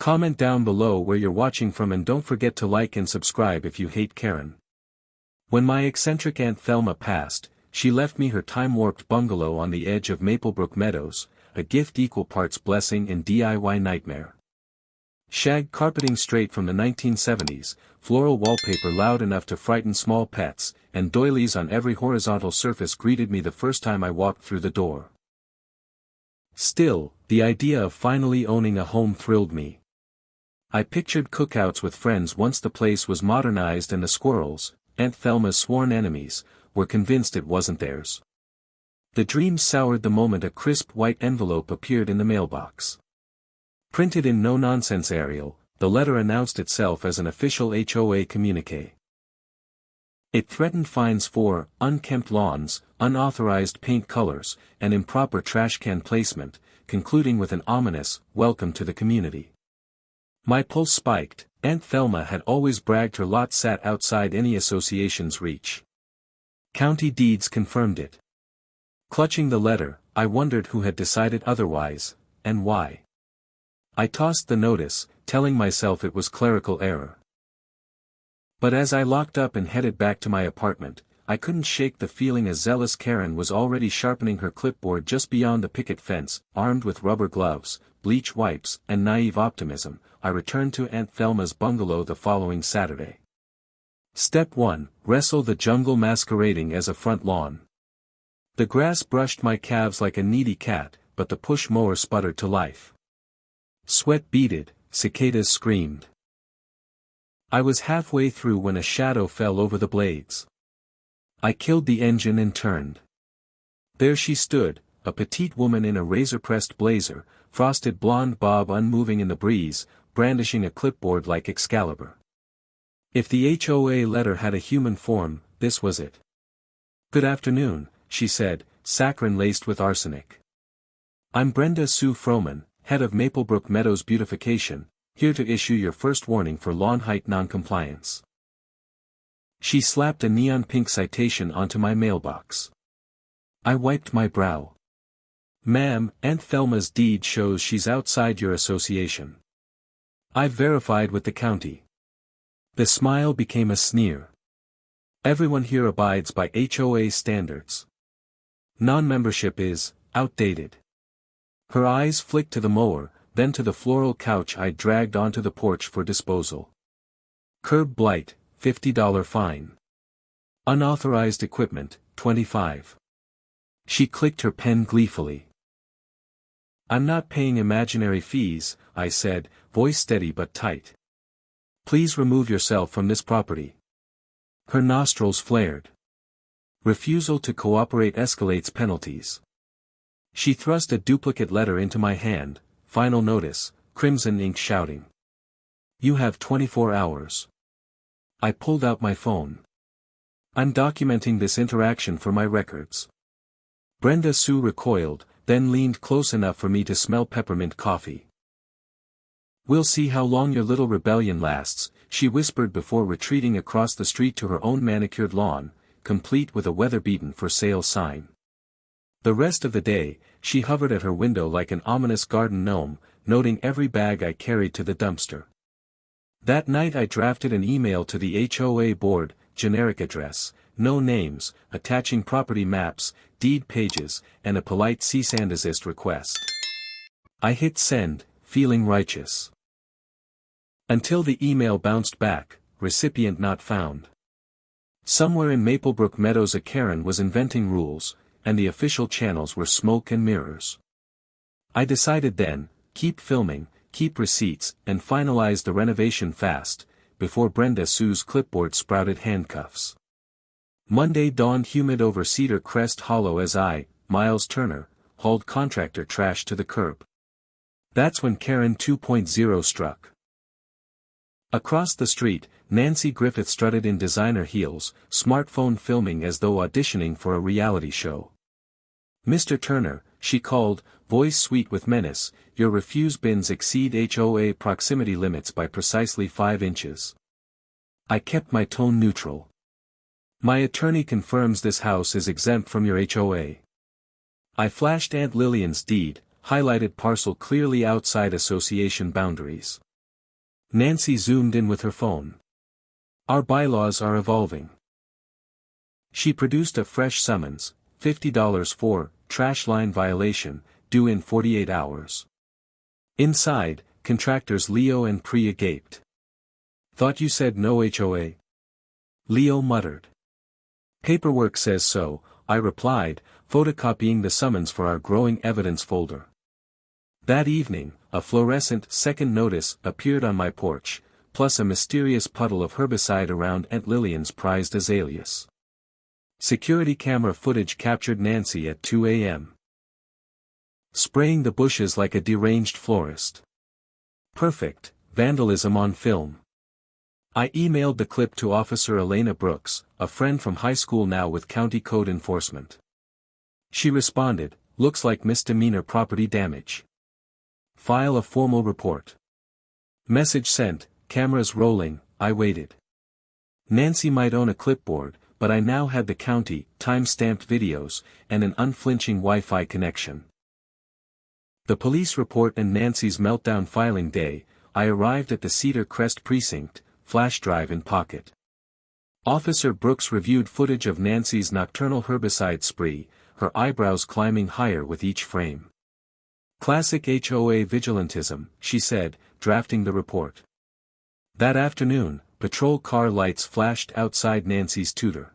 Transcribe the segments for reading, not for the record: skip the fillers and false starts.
Comment down below where you're watching from and don't forget to like and subscribe if you hate Karen. When my eccentric Aunt Thelma passed, she left me her time-warped bungalow on the edge of Maplebrook Meadows, a gift equal parts blessing and DIY nightmare. Shag carpeting straight from the 1970s, floral wallpaper loud enough to frighten small pets, and doilies on every horizontal surface greeted me the first time I walked through the door. Still, the idea of finally owning a home thrilled me. I pictured cookouts with friends once the place was modernized and the squirrels, Aunt Thelma's sworn enemies, were convinced it wasn't theirs. The dream soured the moment a crisp white envelope appeared in the mailbox. Printed in no-nonsense Arial, the letter announced itself as an official HOA communiqué. It threatened fines for unkempt lawns, unauthorized paint colors, and improper trash can placement, concluding with an ominous welcome to the community. My pulse spiked. Aunt Thelma had always bragged her lot sat outside any association's reach. County deeds confirmed it. Clutching the letter, I wondered who had decided otherwise, and why. I tossed the notice, telling myself it was clerical error. But as I locked up and headed back to my apartment, I couldn't shake the feeling a zealous Karen was already sharpening her clipboard just beyond the picket fence. Armed with rubber gloves, bleach wipes, and naive optimism, I returned to Aunt Thelma's bungalow the following Saturday. Step 1: Wrestle the jungle masquerading as a front lawn. The grass brushed my calves like a needy cat, but the push mower sputtered to life. Sweat beaded, cicadas screamed. I was halfway through when a shadow fell over the blades. I killed the engine and turned. There she stood, a petite woman in a razor-pressed blazer, frosted blonde bob unmoving in the breeze, brandishing a clipboard like Excalibur. If the HOA letter had a human form, this was it. "Good afternoon," she said, saccharine laced with arsenic. "I'm Brenda Sue Froman, head of Maplebrook Meadows Beautification, here to issue your first warning for lawn height noncompliance." She slapped a neon pink citation onto my mailbox. I wiped my brow. "Ma'am, Aunt Thelma's deed shows she's outside your association. I've verified with the county." The smile became a sneer. "Everyone here abides by HOA standards. Non-membership is outdated." Her eyes flicked to the mower, then to the floral couch I dragged onto the porch for disposal. "Curb blight, $50 fine. Unauthorized equipment, $25. She clicked her pen gleefully. "I'm not paying imaginary fees," I said, voice steady but tight. "Please remove yourself from this property." Her nostrils flared. "Refusal to cooperate escalates penalties." She thrust a duplicate letter into my hand, final notice, crimson ink shouting. "You have 24 hours. I pulled out my phone. "I'm documenting this interaction for my records." Brenda Sue recoiled, then leaned close enough for me to smell peppermint coffee. "We'll see how long your little rebellion lasts," she whispered before retreating across the street to her own manicured lawn, complete with a weather-beaten for sale sign. The rest of the day, she hovered at her window like an ominous garden gnome, noting every bag I carried to the dumpster. That night I drafted an email to the HOA board, generic address, no names, attaching property maps, deed pages, and a polite cease and desist request. I hit send, feeling righteous. Until the email bounced back, recipient not found. Somewhere in Maplebrook Meadows a Karen was inventing rules, and the official channels were smoke and mirrors. I decided then, keep filming, keep receipts, and finalize the renovation fast, before Brenda Sue's clipboard sprouted handcuffs. Monday dawned humid over Cedar Crest Hollow as I, Miles Turner, hauled contractor trash to the curb. That's when Karen 2.0 struck. Across the street, Nancy Griffith strutted in designer heels, smartphone filming as though auditioning for a reality show. "Mr. Turner," she called, voice sweet with menace, "your refuse bins exceed HOA proximity limits by precisely 5 inches. I kept my tone neutral. "My attorney confirms this house is exempt from your HOA. I flashed Aunt Lillian's deed, highlighted parcel clearly outside association boundaries. Nancy zoomed in with her phone. Our bylaws are evolving. She produced a fresh summons, $50 for trash line violation, due in 48 hours. Inside, contractors Leo and Priya gaped. Thought you said no HOA? Leo muttered. Paperwork says so, I replied, photocopying the summons for our growing evidence folder. That evening, a fluorescent second notice appeared on my porch, plus a mysterious puddle of herbicide around Aunt Lillian's prized azaleas. Security camera footage captured Nancy at 2 a.m. spraying the bushes like a deranged florist. Perfect, vandalism on film. I emailed the clip to Officer Elena Brooks, a friend from high school now with county code enforcement. She responded, looks like misdemeanor property damage. File a formal report. Message sent, cameras rolling, I waited. Nancy might own a clipboard, but I now had the county, time-stamped videos, and an unflinching Wi-Fi connection. The police report and Nancy's meltdown filing day, I arrived at the Cedar Crest precinct, flash drive in pocket. Officer Brooks reviewed footage of Nancy's nocturnal herbicide spree, her eyebrows climbing higher with each frame. Classic HOA vigilantism, she said, drafting the report. That afternoon, patrol car lights flashed outside Nancy's tutor.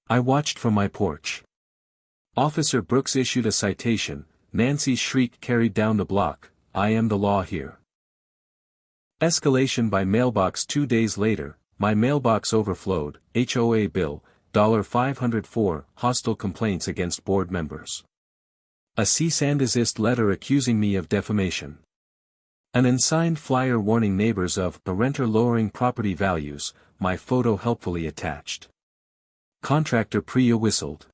I watched from my porch. Officer Brooks issued a citation, Nancy's shriek carried down the block, I am the law here. Escalation by mailbox 2 days later, my mailbox overflowed, HOA bill, $504, hostile complaints against board members. A cease and desist letter accusing me of defamation. An unsigned flyer warning neighbors of a renter lowering property values, my photo helpfully attached. Contractor Priya whistled.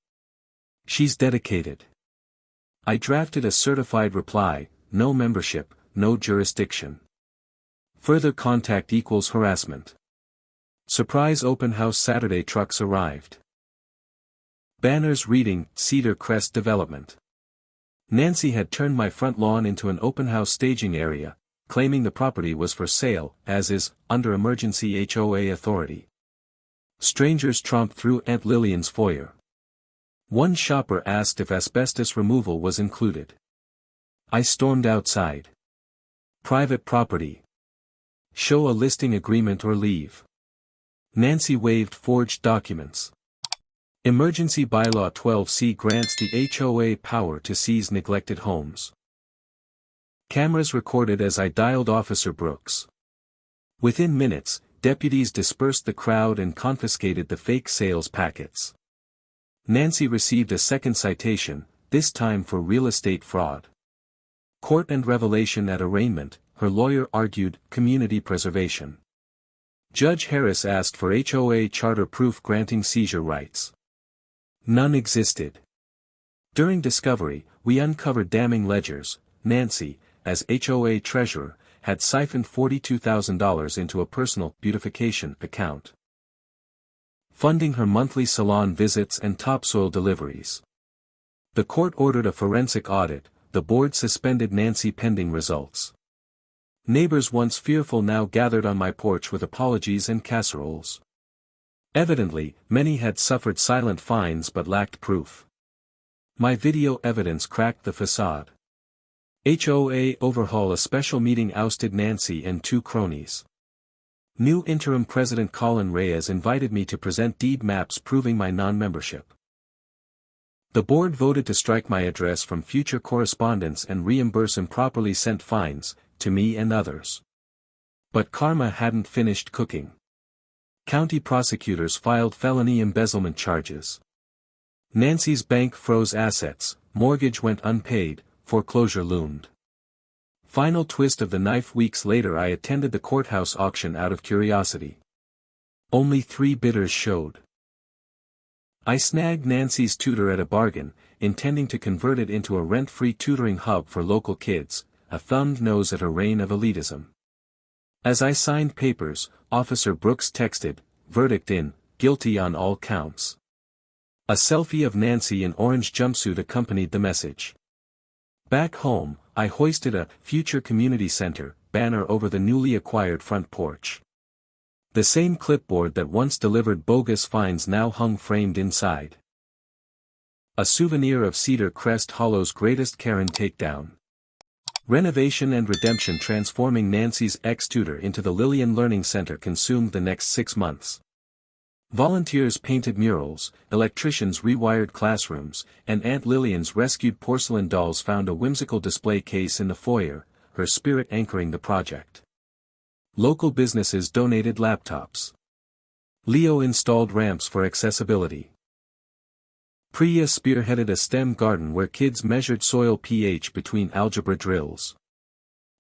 She's dedicated. I drafted a certified reply, no membership, no jurisdiction. Further contact equals harassment. Surprise open house Saturday trucks arrived. Banners reading, Cedar Crest Development. Nancy had turned my front lawn into an open house staging area, claiming the property was for sale, as is, under emergency HOA authority. Strangers tromped through Aunt Lillian's foyer. One shopper asked if asbestos removal was included. I stormed outside. Private property. Show a listing agreement or leave. Nancy waved forged documents. Emergency Bylaw 12C grants the HOA power to seize neglected homes. Cameras recorded as I dialed Officer Brooks. Within minutes, deputies dispersed the crowd and confiscated the fake sales packets. Nancy received a second citation, this time for real estate fraud. Court and revelation at arraignment, her lawyer argued, community preservation. Judge Harris asked for HOA charter proof granting seizure rights. None existed. During discovery, we uncovered damning ledgers. Nancy, as HOA treasurer, had siphoned $42,000 into a personal beautification account, funding her monthly salon visits and topsoil deliveries. The court ordered a forensic audit, the board suspended Nancy pending results. Neighbors once fearful now gathered on my porch with apologies and casseroles. Evidently, many had suffered silent fines but lacked proof. My video evidence cracked the facade. HOA overhaul. A special meeting ousted Nancy and 2 cronies. New interim president Colin Reyes invited me to present deed maps proving my non-membership. The board voted to strike my address from future correspondence and reimburse improperly sent fines, to me and others. But karma hadn't finished cooking. County prosecutors filed felony embezzlement charges. Nancy's bank froze assets, mortgage went unpaid, foreclosure loomed. Final twist of the knife. Weeks later I attended the courthouse auction out of curiosity. Only 3 bidders showed. I snagged Nancy's tutor at a bargain, intending to convert it into a rent-free tutoring hub for local kids, a thumbed nose at her reign of elitism. As I signed papers, Officer Brooks texted, verdict in, guilty on all counts. A selfie of Nancy in orange jumpsuit accompanied the message. Back home, I hoisted a future community center banner over the newly acquired front porch. The same clipboard that once delivered bogus finds now hung framed inside. A souvenir of Cedar Crest Hollow's greatest Karen takedown. Renovation and redemption transforming Nancy's ex-tutor into the Lillian Learning Center consumed the next 6 months. Volunteers painted murals, electricians rewired classrooms, and Aunt Lillian's rescued porcelain dolls found a whimsical display case in the foyer, her spirit anchoring the project. Local businesses donated laptops. Leo installed ramps for accessibility. Priya spearheaded a STEM garden where kids measured soil pH between algebra drills.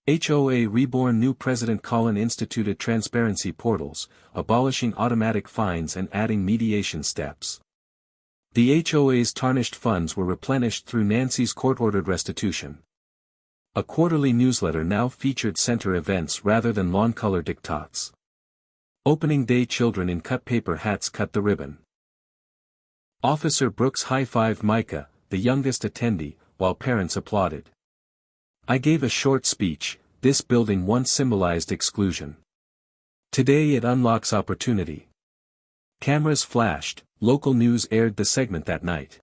HOA Reborn new President Colin instituted transparency portals, abolishing automatic fines and adding mediation steps. The HOA's tarnished funds were replenished through Nancy's court-ordered restitution. A quarterly newsletter now featured center events rather than lawn-color diktats. Opening day children in cut paper hats cut the ribbon. Officer Brooks high-fived Micah, the youngest attendee, while parents applauded. I gave a short speech. This building once symbolized exclusion. Today it unlocks opportunity. Cameras flashed, local news aired the segment that night.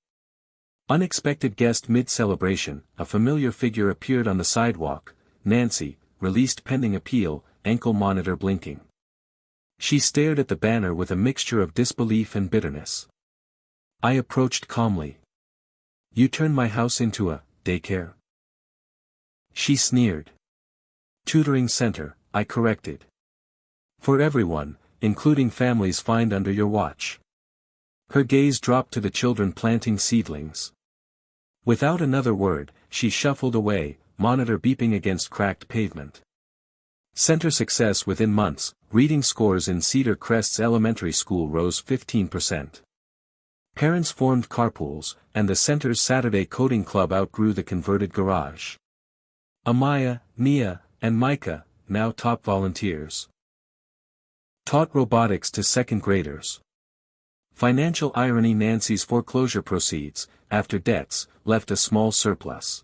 Unexpected guest mid-celebration, a familiar figure appeared on the sidewalk, Nancy, released pending appeal, ankle monitor blinking. She stared at the banner with a mixture of disbelief and bitterness. I approached calmly. You turn my house into a daycare? She sneered. Tutoring center, I corrected. For everyone, including families fined under your watch. Her gaze dropped to the children planting seedlings. Without another word, she shuffled away, monitor beeping against cracked pavement. Center success within months, reading scores in Cedar Crest's elementary school rose 15%. Parents formed carpools, and the center's Saturday coding club outgrew the converted garage. Amaya, Nia, and Micah, now top volunteers. Taught robotics to second graders. Financial irony: Nancy's foreclosure proceeds, after debts, left a small surplus.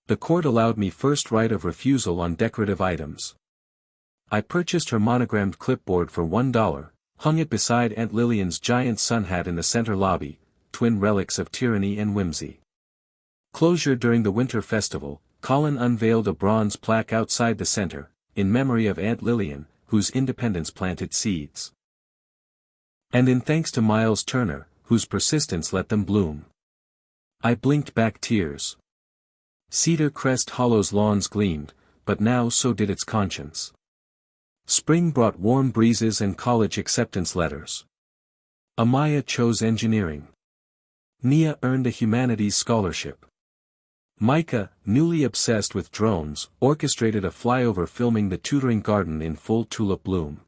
The court allowed me first right of refusal on decorative items. I purchased her monogrammed clipboard for $1, hung it beside Aunt Lillian's giant sun hat in the center lobby, twin relics of tyranny and whimsy. Closure during the winter festival, Colin unveiled a bronze plaque outside the center, in memory of Aunt Lillian, whose independence planted seeds. And in thanks to Miles Turner, whose persistence let them bloom. I blinked back tears. Cedar Crest Hollow's lawns gleamed, but now so did its conscience. Spring brought warm breezes and college acceptance letters. Amaya chose engineering. Nia earned a humanities scholarship. Micah, newly obsessed with drones, orchestrated a flyover filming the tutoring garden in full tulip bloom.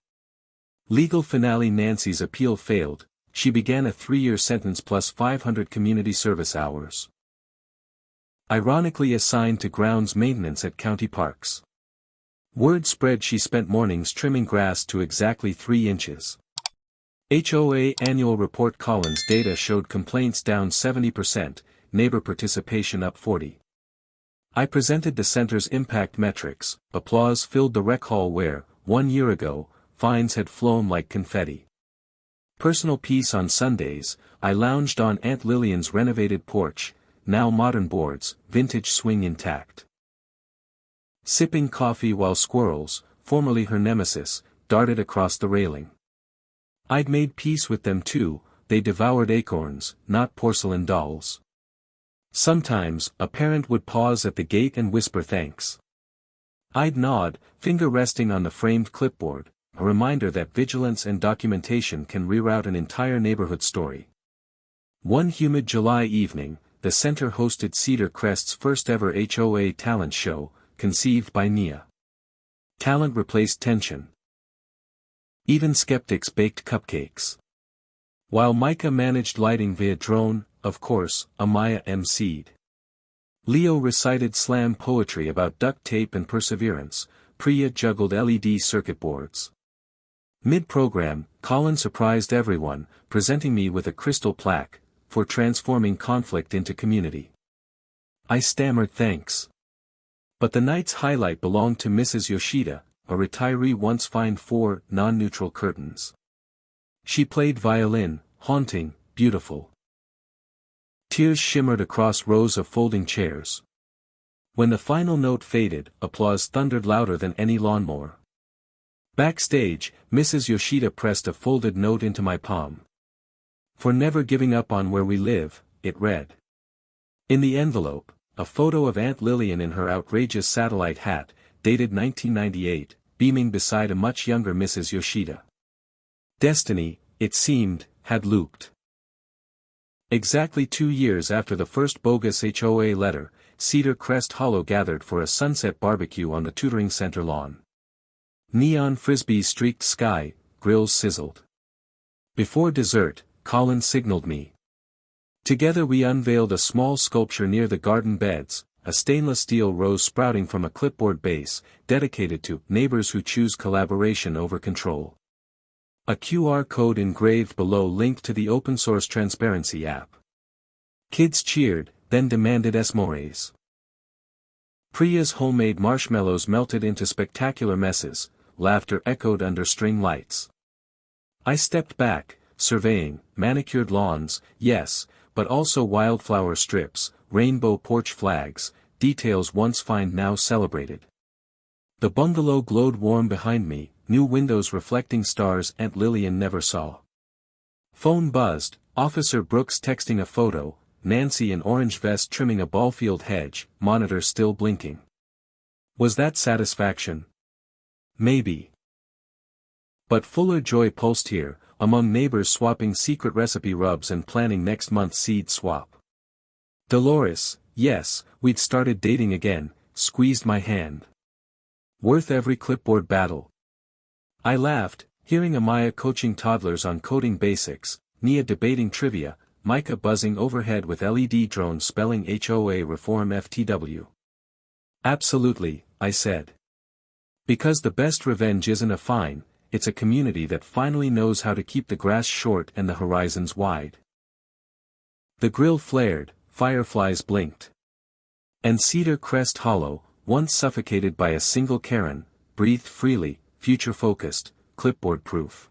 Legal finale: Nancy's appeal failed, she began a 3-year sentence plus 500 community service hours. Ironically assigned to grounds maintenance at county parks. Word spread she spent mornings trimming grass to exactly 3 inches. HOA annual report: Collins data showed complaints down 70%, neighbor participation up 40%. I presented the center's impact metrics. Applause filled the rec hall where, 1 year ago, fines had flown like confetti. Personal peace: on Sundays, I lounged on Aunt Lillian's renovated porch, now modern boards, vintage swing intact. Sipping coffee while squirrels, formerly her nemesis, darted across the railing. I'd made peace with them too, they devoured acorns, not porcelain dolls. Sometimes, a parent would pause at the gate and whisper thanks. I'd nod, finger resting on the framed clipboard, a reminder that vigilance and documentation can reroute an entire neighborhood story. One humid July evening, the center hosted Cedar Crest's first ever HOA talent show, conceived by Nia. Talent replaced tension. Even skeptics baked cupcakes. While Micah managed lighting via drone, of course, Amaya emceed. Leo recited slam poetry about duct tape and perseverance, Priya juggled LED circuit boards. Mid-program, Colin surprised everyone, presenting me with a crystal plaque, for transforming conflict into community. I stammered thanks. But the night's highlight belonged to Mrs. Yoshida, a retiree once fined 4 non-neutral curtains. She played violin, haunting, beautiful. Tears shimmered across rows of folding chairs. When the final note faded, applause thundered louder than any lawnmower. Backstage, Mrs. Yoshida pressed a folded note into my palm. "For never giving up on where we live," it read. In the envelope, a photo of Aunt Lillian in her outrageous satellite hat, dated 1998, beaming beside a much younger Mrs. Yoshida. Destiny, it seemed, had looped. Exactly 2 years after the first bogus HOA letter, Cedar Crest Hollow gathered for a sunset barbecue on the tutoring center lawn. Neon frisbees streaked sky, grills sizzled. Before dessert, Colin signaled me. Together we unveiled a small sculpture near the garden beds, a stainless steel rose sprouting from a clipboard base, dedicated to neighbors who choose collaboration over control. A QR code engraved below linked to the open-source transparency app. Kids cheered, then demanded s'mores. Priya's homemade marshmallows melted into spectacular messes, laughter echoed under string lights. I stepped back, surveying, manicured lawns, yes, but also wildflower strips, rainbow porch flags, details once fined now celebrated. The bungalow glowed warm behind me, new windows reflecting stars Aunt Lillian never saw. Phone buzzed, Officer Brooks texting a photo, Nancy in orange vest trimming a ballfield hedge, monitor still blinking. Was that satisfaction? Maybe. But fuller joy pulsed here, among neighbors swapping secret recipe rubs and planning next month's seed swap. Dolores, yes, we'd started dating again, squeezed my hand. Worth every clipboard battle. I laughed, hearing Amaya coaching toddlers on coding basics, Nia debating trivia, Micah buzzing overhead with LED drones spelling HOA reform FTW. Absolutely, I said. Because the best revenge isn't a fine, it's a community that finally knows how to keep the grass short and the horizons wide. The grill flared, fireflies blinked. And Cedar Crest Hollow, once suffocated by a single Karen, breathed freely, future-focused, clipboard-proof.